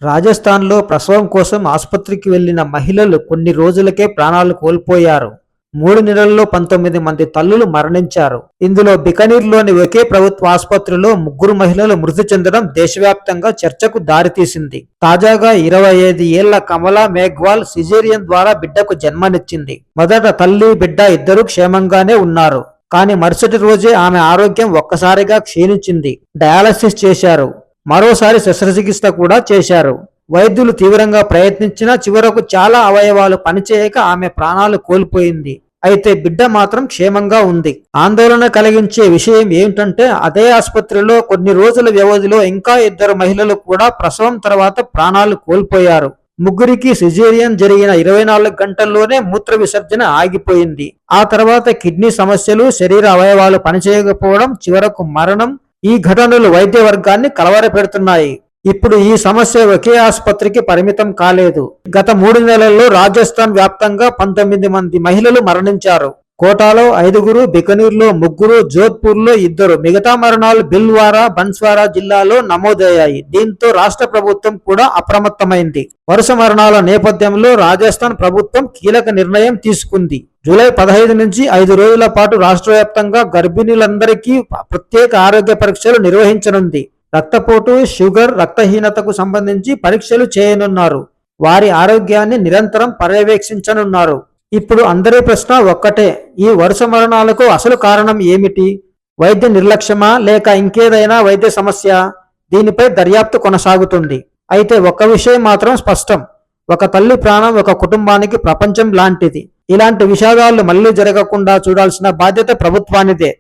రాజస్థాన్లో ప్రసవం కోసం ఆసుపత్రికి వెళ్లిన మహిళలు కొన్ని రోజులకే ప్రాణాలు కోల్పోయారు. 3 నెలల్లో 19 మంది తల్లులు మరణించారు. ఇందులో బికనీర్లోని ఒకే ప్రభుత్వ ఆసుపత్రిలో 3 మహిళలు మృతి చెందడం దేశవ్యాప్తంగా చర్చకు దారితీసింది. తాజాగా 25 ఏళ్ల కమలా మేఘ్వాల్ సిజేరియన్ ద్వారా బిడ్డకు జన్మనిచ్చింది. మొదట తల్లి, బిడ్డ ఇద్దరూ క్షేమంగానే ఉన్నారు. కానీ మరుసటి రోజే ఆమె ఆరోగ్యం ఒక్కసారిగా క్షీణించింది. డయాలసిస్ చేశారు. మరోసారి శస్త్రచికిత్స కూడా చేశారు. వైద్యులు తీవ్రంగా ప్రయత్నించినా చివరకు చాలా అవయవాలు పనిచేయక ఆమె ప్రాణాలు కోల్పోయింది. అయితే బిడ్డ మాత్రం క్షేమంగా ఉంది. ఆందోళన కలిగించే విషయం ఏమిటంటే అదే ఆసుపత్రిలో కొన్ని రోజుల వ్యవధిలో ఇంకా 2 మహిళలు కూడా ప్రసవం తర్వాత ప్రాణాలు కోల్పోయారు. ముగ్గురికి సిజేరియన్ జరిగిన 24 గంటల్లోనే మూత్ర విసర్జన ఆగిపోయింది. ఆ తర్వాత కిడ్నీ సమస్యలు, శరీర అవయవాలు పనిచేయకపోవడం, చివరకు మరణం. ఈ ఘటనలు వైద్య వర్గాన్ని కలవరపెడుతున్నాయి. ఇప్పుడు ఈ సమస్య ఒకే ఆసుపత్రికి పరిమితం కాలేదు. గత 3 నెలల్లో రాజస్థాన్ వ్యాప్తంగా 19 మంది మహిళలు మరణించారు. కోటాలో 5, బికనీర్లో 3, జోధ్పూర్లో 2, మిగతా మరణాలు భిల్వారా, బన్స్వారా జిల్లాలో నమోదయ్యాయి. దీంతో రాష్ట్ర ప్రభుత్వం కూడా అప్రమత్తమైంది. వరుస మరణాల నేపథ్యంలో రాజస్థాన్ ప్రభుత్వం కీలక నిర్ణయం తీసుకుంది. జూలై 15 నుంచి 5 రోజుల పాటు రాష్ట్ర వ్యాప్తంగా గర్భిణీలందరికీ ప్రత్యేక ఆరోగ్య పరీక్షలు నిర్వహించనుంది. రక్తపోటు, షుగర్, రక్తహీనతకు సంబంధించి పరీక్షలు చేయనున్నారు. వారి ఆరోగ్యాన్ని నిరంతరం పర్యవేక్షించనున్నారు. ఇప్పుడు అందరి ప్రశ్న ఒక్కటే, ఈ వరుస మరణాలకు అసలు కారణం ఏమిటి? వైద్య నిర్లక్ష్యమా లేక ఇంకేదైనా వైద్య సమస్య? దీనిపై దర్యాప్తు కొనసాగుతుంది. అయితే ఒక్క విషయం మాత్రం స్పష్టం, ఒక తల్లి ప్రాణం ఒక కుటుంబానికి ప్రపంచం లాంటిది. ఇలాంటి విషాదాలు మళ్లీ జరగకుండా చూడాల్సిన బాధ్యత ప్రభుత్వానిదే.